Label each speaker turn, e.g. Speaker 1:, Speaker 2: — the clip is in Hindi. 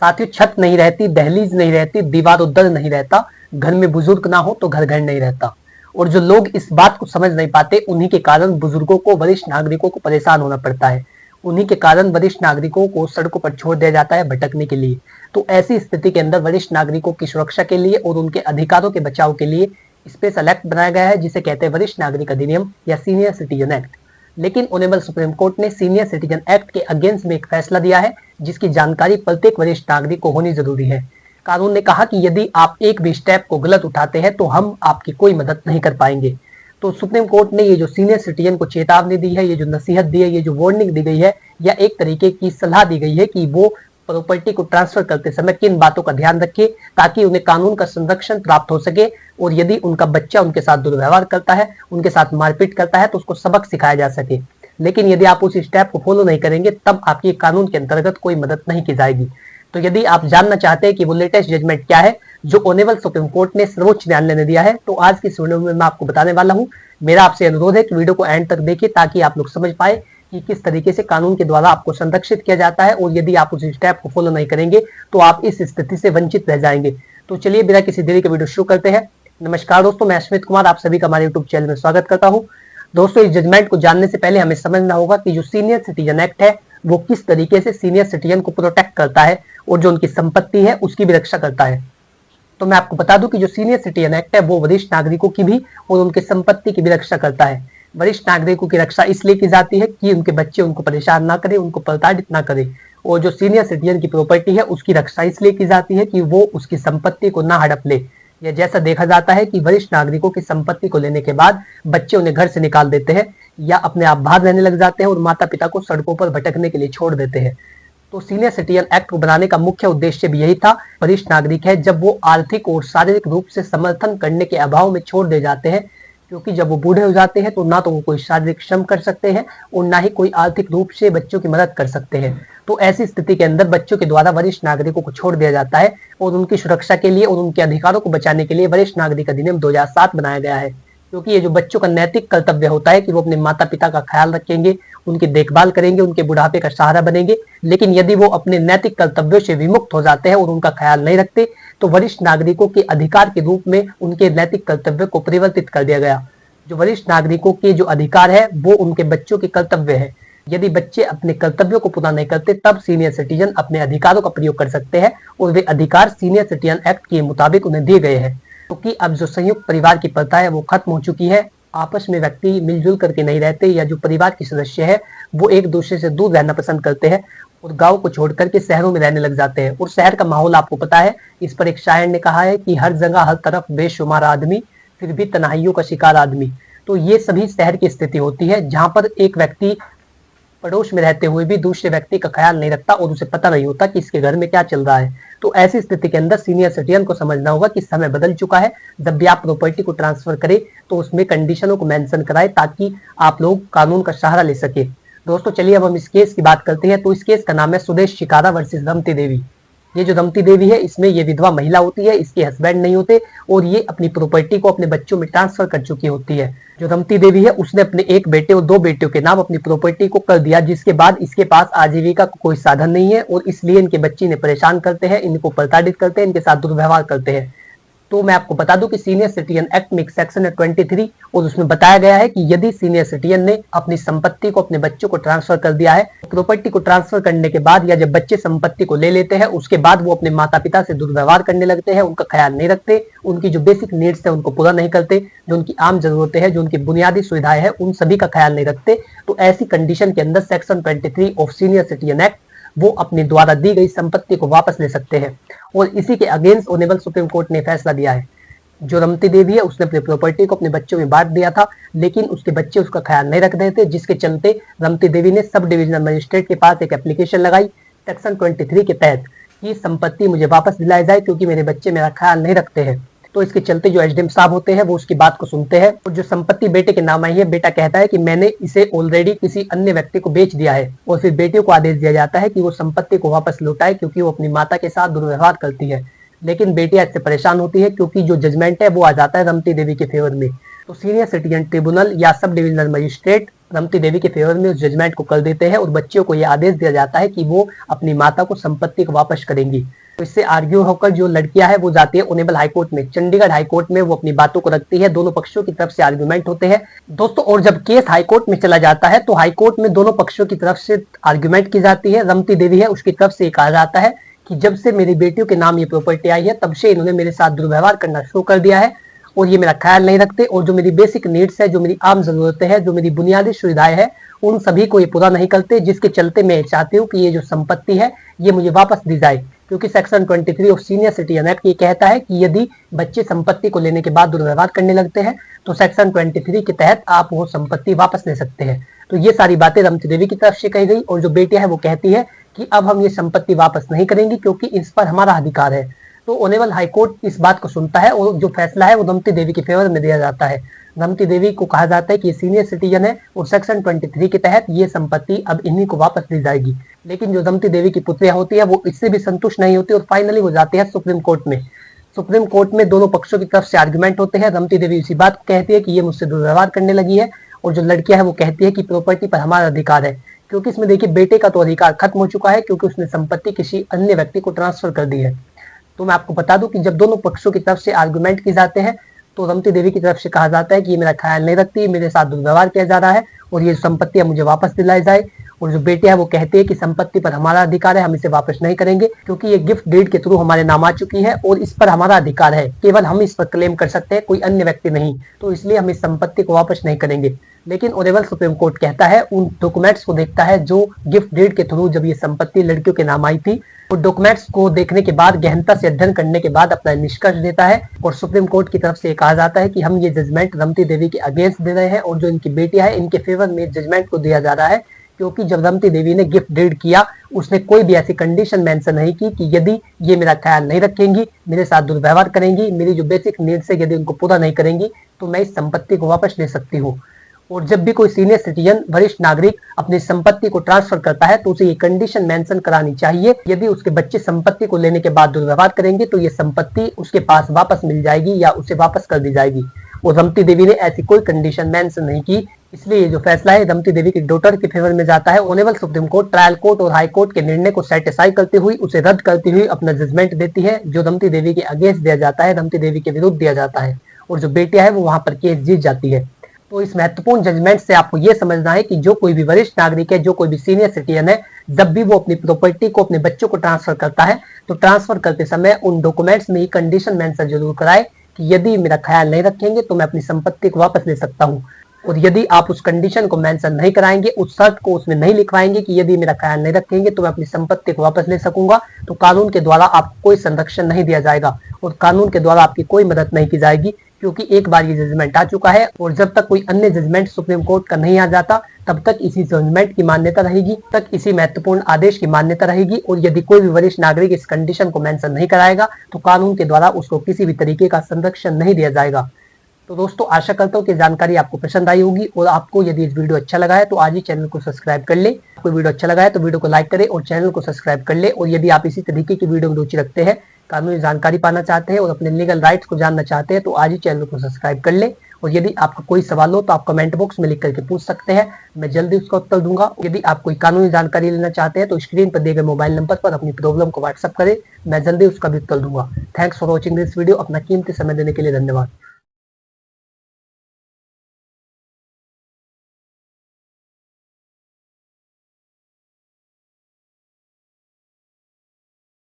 Speaker 1: साथियों, छत नहीं रहती, दहलीज नहीं रहती, दीवारों-दर नहीं रहता, घर में बुजुर्ग ना हो तो घर घर नहीं रहता। और जो लोग इस बात को समझ नहीं पाते, उन्हीं के कारण बुजुर्गों को, वरिष्ठ नागरिकों को परेशान होना पड़ता है। उन्हीं के कारण वरिष्ठ नागरिकों को सड़कों पर छोड़ दिया जाता है भटकने के लिए। तो ऐसी स्थिति के अंदर वरिष्ठ नागरिकों की सुरक्षा के लिए और उनके अधिकारों के बचाव के लिए स्पेशल एक्ट बनाया गया है, जिसे कहते हैं वरिष्ठ नागरिक अधिनियम या सीनियर सिटीजन एक्ट। लेकिन ऑनरेबल सुप्रीम कोर्ट ने सीनियर सिटीजन एक्ट के अगेंस्ट में एक फैसला दिया है, जिसकी जानकारी प्रत्येक वरिष्ठ नागरिक को होनी जरूरी है। कानून ने कहा कि यदि आप एक भी स्टेप को गलत उठाते हैं तो हम आपकी कोई मदद नहीं कर पाएंगे। तो सुप्रीम कोर्ट ने ये जो सीनियर सिटीजन को चेतावनी दी है, ये जो नसीहत दी है, ये जो वार्निंग दी गई है, या एक तरीके की सलाह दी गई है कि वो प्रॉपर्टी को ट्रांसफर करते समय किन बातों का ध्यान रखे ताकि उन्हें कानून का संरक्षण प्राप्त हो सके। और यदि उनका बच्चा उनके साथ दुर्व्यवहार करता है, उनके साथ मारपीट करता है, तो उसको सबक सिखाया जा सके। लेकिन यदि आप उस स्टेप को फॉलो नहीं करेंगे, तब आपकी कानून के अंतर्गत कोई मदद नहीं की जाएगी। तो यदि आप जानना चाहते हैं कि वो लेटेस्ट जजमेंट क्या है जो ऑनरेबल सुप्रीम कोर्ट ने सर्वोच्च न्यायालय ने दिया है, तो आज की इस वीडियो में मैं आपको बताने वाला हूं। मेरा आपसे अनुरोध है कि वीडियो को एंड तक देखिए ताकि आप लोग समझ पाए कि किस तरीके से कानून के द्वारा आपको संरक्षित किया जाता है, और यदि आप उस स्टेप को फॉलो नहीं करेंगे तो आप इस स्थिति से वंचित रह जाएंगे। तो चलिए बिना किसी देरी के वीडियो शुरू करते हैं। नमस्कार दोस्तों, मैं स्मित कुमार आप सभी का हमारे यूट्यूब चैनल में स्वागत करता हूं। दोस्तों, इस जजमेंट को जानने से पहले हमें समझना होगा कि जो सीनियर सिटीजन एक्ट है वो किस तरीके से सीनियर सिटीजन को प्रोटेक्ट करता है और जो उनकी संपत्ति है उसकी भी रक्षा करता है। तो मैं आपको बता दूं कि जो सीनियर सिटीजन एक्ट है वो वरिष्ठ नागरिकों की भी और उनकी संपत्ति की भी रक्षा करता है। वरिष्ठ नागरिकों की रक्षा इसलिए की जाती है कि उनके बच्चे उनको परेशान ना करें, उनको प्रताड़ित ना करें। और जो सीनियर सिटीजन की प्रॉपर्टी है उसकी रक्षा इसलिए की जाती है कि वो उसकी संपत्ति को ना हड़प ले। या जैसा देखा जाता है कि वरिष्ठ नागरिकों की संपत्ति को लेने के बाद बच्चे उन्हें घर से निकाल देते हैं या अपने आप बाहर रहने लग जाते हैं और माता पिता को सड़कों पर भटकने के लिए छोड़ देते हैं। तो सीनियर सिटीजन एक्ट को बनाने का मुख्य उद्देश्य भी यही था। वरिष्ठ नागरिक है, जब वो आर्थिक और शारीरिक रूप से समर्थन करने के अभाव में छोड़ दे जाते हैं, क्योंकि जब वो बूढ़े हो जाते हैं तो ना तो वो कोई शारीरिक श्रम कर सकते हैं और ना ही कोई आर्थिक रूप से बच्चों की मदद कर सकते हैं। तो ऐसी स्थिति के अंदर बच्चों के द्वारा वरिष्ठ नागरिकों को छोड़ दिया जाता है और उनकी सुरक्षा के लिए और उनके अधिकारों को बचाने के लिए वरिष्ठ नागरिक अधिनियम 2007 बनाया गया है। क्योंकि ये जो बच्चों का नैतिक कर्तव्य होता है कि वो अपने माता पिता का ख्याल रखेंगे, उनकी देखभाल करेंगे, उनके बुढ़ापे का सहारा बनेंगे। लेकिन यदि वो अपने नैतिक कर्तव्यों से विमुक्त हो जाते हैं और उनका ख्याल नहीं रखते, तो वरिष्ठ नागरिकों के अधिकार के रूप में उनके नैतिक कर्तव्य को परिवर्तित कर दिया गया। जो वरिष्ठ नागरिकों के जो अधिकार है वो उनके बच्चों के कर्तव्य है। यदि बच्चे अपने कर्तव्यों को पूरा नहीं करते, तब सीनियर सिटीजन अपने अधिकारों का प्रयोग कर सकते हैं और वे अधिकार सीनियर सिटीजन एक्ट के मुताबिक उन्हें दिए गए हैं। क्योंकि अब जो संयुक्त परिवार की प्रथा है वो खत्म हो चुकी है। आपस में व्यक्ति मिलजुल करके नहीं रहते, या जो परिवार के सदस्य है वो एक दूसरे से दूर रहना पसंद करते हैं और गांव को छोड़ करके शहरों में रहने लग जाते हैं। और शहर का माहौल आपको पता है, इस पर एक शायर ने कहा है कि हर जगह हर तरफ बेशुमार आदमी, फिर भी तन्हाइयों का शिकार आदमी। तो ये सभी शहर की स्थिति होती है जहां पर एक व्यक्ति पड़ोस में रहते हुए भी दूसरे व्यक्ति का ख्याल नहीं रखता और उसे पता नहीं होता कि इसके घर में क्या चल रहा है। तो ऐसी स्थिति के अंदर सीनियर सिटीजन को समझना होगा कि समय बदल चुका है। जब भी आप प्रॉपर्टी को ट्रांसफर करें तो उसमें कंडीशनों को मेंशन कराएं ताकि आप लोग कानून का सहारा ले सके। दोस्तों, चलिए अब हम इस केस की बात करते हैं। तो इस केस का नाम है सुदेश शिकारा वर्सेस रमती देवी। ये जो रमती देवी है, इसमें ये विधवा महिला होती है, इसके हस्बैंड नहीं होते और ये अपनी प्रॉपर्टी को अपने बच्चों में ट्रांसफर कर चुकी होती है। जो रमती देवी है उसने अपने एक बेटे और 2 बेटियों के नाम अपनी प्रॉपर्टी को कर दिया, जिसके बाद इसके पास आजीविका का कोई साधन नहीं है और इसलिए इनके बच्चे इन्हें परेशान करते हैं, इनको प्रताड़ित करते हैं, इनके साथ दुर्व्यवहार करते हैं। तो मैं आपको बता दूं कि सीनियर सिटीजन एक्ट में एक सेक्शन है 23 और उसमें बताया गया है कि यदि सीनियर सिटीजन ने अपनी संपत्ति को अपने बच्चों को ट्रांसफर कर दिया है, प्रॉपर्टी को ट्रांसफर करने के बाद या जब बच्चे संपत्ति को ले लेते हैं उसके बाद वो अपने माता पिता से दुर्व्यवहार करने लगते हैं, उनका ख्याल नहीं रखते, उनकी जो बेसिक नीड्स है उनको पूरा नहीं करते, जो उनकी आम जरूरतें हैं, जो उनकी बुनियादी सुविधाएं हैं, उन सभी का ख्याल नहीं रखते। तो ऐसी कंडीशन के अंदर section 23 of senior citizen act वो अपने द्वारा दी गई संपत्ति को वापस ले सकते हैं। और इसी के अगेंस्ट ऑनरेबल सुप्रीम कोर्ट ने फैसला दिया है। जो रमती देवी है उसने अपनी प्रॉपर्टी को अपने बच्चों में बांट दिया था, लेकिन उसके बच्चे उसका ख्याल नहीं रख रहे थे, जिसके चलते रमती देवी ने सब डिविजनल मजिस्ट्रेट के पास एक एप्लीकेशन लगाई सेक्शन 23 के तहत कि संपत्ति मुझे वापस दिलाई जाए क्योंकि मेरे बच्चे मेरा ख्याल नहीं रखते हैं। तो इसके चलते जो एसडीएम साहब होते हैं वो उसकी बात को सुनते हैं और जो संपत्ति बेटे के नाम आई है, बेटा कहता है कि मैंने इसे ऑलरेडी किसी अन्य व्यक्ति को बेच दिया है। और फिर बेटियों को आदेश दिया जाता है कि वो संपत्ति को वापस लौटाए क्योंकि वो अपनी माता के साथ दुर्व्यवहार करती है। लेकिन बेटियां इससे परेशान होती है क्योंकि जो जजमेंट है वो आ जाता है रमती देवी के फेवर में। तो सीनियर सिटीजन ट्रिब्यूनल या सब डिविजनल मजिस्ट्रेट रमती देवी के फेवर में उस जजमेंट को कर देते हैं और बच्चियों को यह आदेश दिया जाता है कि वो अपनी माता को संपत्ति को वापस करेंगी। तो इससे आर्ग्यू होकर जो लड़कियां है वो जाती है ऑनेबल हाईकोर्ट में, चंडीगढ़ हाईकोर्ट में वो अपनी बातों को रखती है। दोनों पक्षों की तरफ से आर्ग्यूमेंट होते हैं दोस्तों, और जब केस हाईकोर्ट में चला जाता है तो हाईकोर्ट में दोनों पक्षों की तरफ से आर्ग्यूमेंट की जाती है। रमती देवी है उसकी तरफ से कहा जाता है कि जब से मेरी बेटियों के नाम ये प्रॉपर्टी आई है तब से इन्होंने मेरे साथ दुर्व्यवहार करना शुरू कर दिया है और ये मेरा ख्याल नहीं रखते, और जो मेरी बेसिक नीड्स है, जो मेरी आम जरूरतें हैं, जो मेरी बुनियादी सुविधाएं हैं, उन सभी को ये पूरा नहीं करते, जिसके चलते मैं चाहती हूँ कि ये जो संपत्ति है ये मुझे वापस दी जाए। क्योंकि section 23 of senior citizen act ये कहता है कि यदि बच्चे संपत्ति को लेने के बाद दुर्व्यवहार करने लगते हैं तो सेक्शन 23 के तहत आप वो संपत्ति वापस ले सकते हैं। तो ये सारी बातें रमती देवी की तरफ से कही गई, और जो बेटियां है वो कहती है कि अब हम ये संपत्ति वापस नहीं करेंगी क्योंकि इस पर हमारा अधिकार है। तो ऑनेबल हाईकोर्ट इस बात को सुनता है और जो फैसला है वो रमती देवी के फेवर में दिया जाता है। रमती देवी को कहा जाता है कि ये सीनियर सिटीजन है और सेक्शन 23 के तहत ये संपत्ति अब इन्हीं को वापस दी जाएगी। लेकिन जो रमती देवी की पुत्रियां होती है वो इससे भी संतुष्ट नहीं होती और फाइनली वो जाती है सुप्रीम कोर्ट में। सुप्रीम कोर्ट में दोनों पक्षों की तरफ से आर्गुमेंट होते हैं। रमती देवी इसी बात को कहती है कि ये मुझसे दुर्व्यवहार करने लगी है, और जो लड़कियां है वो कहती है कि प्रॉपर्टी पर हमारा अधिकार है। क्योंकि इसमें देखिए बेटे का तो अधिकार खत्म हो चुका है क्योंकि उसने संपत्ति किसी अन्य व्यक्ति को ट्रांसफर कर दी है। तो मैं आपको बता दूं कि जब दोनों पक्षों की तरफ से आर्गुमेंट की जाते हैं तो रमती देवी की तरफ से कहा जाता है कि ये मेरा ख्याल नहीं रखती, मेरे साथ दुर्व्यवहार किया जा रहा है और ये संपत्तियां मुझे वापस दिलाई जाए। और जो बेटियां है वो कहती है कि संपत्ति पर हमारा अधिकार है, हम इसे वापस नहीं करेंगे क्योंकि ये गिफ्ट डीड के थ्रू हमारे नाम आ चुकी है और इस पर हमारा अधिकार है, केवल हम इस पर क्लेम कर सकते हैं, कोई अन्य व्यक्ति नहीं। तो इसलिए हम इस संपत्ति को वापस नहीं करेंगे। लेकिन ऑनेबल सुप्रीम कोर्ट कहता है, उन डॉक्यूमेंट्स को देखता है जो गिफ्ट डीड के थ्रू जब ये संपत्ति लड़कियों के नाम आई थी, और डॉक्यूमेंट्स को देखने के बाद गहनता से अध्ययन करने के बाद अपना निष्कर्ष देता है। और सुप्रीम कोर्ट की तरफ से कहा जाता है कि हम ये जजमेंट रमती देवी के अगेंस्ट दे रहे हैं और जो इनकी बेटियां है इनके फेवर में जजमेंट को दिया जा रहा है। क्योंकि जब रमती देवी ने गिफ्ट डीड किया उसने कोई भी ऐसी कंडीशन मेंशन नहीं की कि यदि ये मेरा ख्याल नहीं रखेंगी, मेरे साथ दुर्व्यवहार करेंगी, मेरी जो बेसिक नीड्स है यदि उनको पूरा नहीं करेंगी तो मैं इस संपत्ति को वापस ले सकती हूँ। और जब भी कोई सीनियर सिटीजन वरिष्ठ नागरिक अपनी संपत्ति को ट्रांसफर करता है तो उसे ये कंडीशन मेंशन करानी चाहिए, यदि उसके बच्चे संपत्ति को लेने के बाद दुर्व्यवहार करेंगे तो ये संपत्ति उसके पास वापस मिल जाएगी या उसे वापस कर दी जाएगी। और रमती देवी ने ऐसी कोई कंडीशन मेंशन नहीं की, इसलिए जो फैसला है रमती देवी की डॉटर के फेवर में जाता है। Honourable supreme court trial court और हाई कोर्ट के निर्णय को सेटिस्फाई करते हुए उसे रद्द करती हुई अपना जजमेंट देती है, जो रमती देवी के अगेंस्ट दिया जाता है, रमती देवी के विरुद्ध दिया जाता है, और जो बेटियां है वो वहां पर केस जीत जाती है। तो इस महत्वपूर्ण जजमेंट से आपको ये समझना है कि जो कोई भी वरिष्ठ नागरिक है, जो कोई भी सीनियर सिटीजन है, जब भी वो अपनी प्रॉपर्टी को अपने बच्चों को ट्रांसफर करता है तो ट्रांसफर करते समय उन डॉक्यूमेंट्स में ही कंडीशन मेंशन जरूर कराए कि यदि मेरा ख्याल नहीं रखेंगे तो मैं अपनी संपत्ति को वापस ले सकता हूँ। और यदि आप उस कंडीशन को मेंशन नहीं कराएंगे, उस शर्त को उसमें नहीं लिखवाएंगे कि यदि मेरा ख्याल नहीं रखेंगे तो मैं अपनी संपत्ति को वापस ले सकूंगा, तो कानून के द्वारा आपको कोई संरक्षण नहीं दिया जाएगा और कानून के द्वारा आपकी कोई मदद नहीं की जाएगी। क्योंकि एक बार ये जजमेंट आ चुका है और जब तक कोई अन्य जजमेंट सुप्रीम कोर्ट का नहीं आ जाता तब तक इसी जजमेंट की मान्यता रहेगी, तक इसी महत्वपूर्ण आदेश की मान्यता रहेगी। और यदि कोई भी वरिष्ठ नागरिक इस कंडीशन को मेंशन नहीं कराएगा तो कानून के द्वारा उसको किसी भी तरीके का संरक्षण नहीं दिया जाएगा। तो दोस्तों आशा करता हूँ कि जानकारी आपको पसंद आई होगी, और आपको यदि इस वीडियो अच्छा लगा है तो आज ही चैनल को सब्सक्राइब कर ले। कोई वीडियो अच्छा लगा है तो वीडियो को लाइक करें और चैनल को सब्सक्राइब कर ले। और यदि आप इसी तरीके की वीडियो में रुचि रखते हैं, कानूनी जानकारी पाना चाहते हैं और अपने लीगल राइट्स को जानना चाहते हैं तो आज ही चैनल को सब्सक्राइब कर ले। और यदि आपका कोई सवाल हो तो आप कमेंट बॉक्स में लिख करके पूछ सकते हैं, मैं जल्दी उसका उत्तर दूंगा। यदि आप कोई कानूनी जानकारी लेना चाहते हैं तो स्क्रीन पर दिए गए मोबाइल नंबर पर अपनी प्रॉब्लम को व्हाट्सएप करें, मैं जल्दी उसका भी उत्तर दूंगा। Thanks for watching this video. अपना कीमती समय देने के लिए धन्यवाद।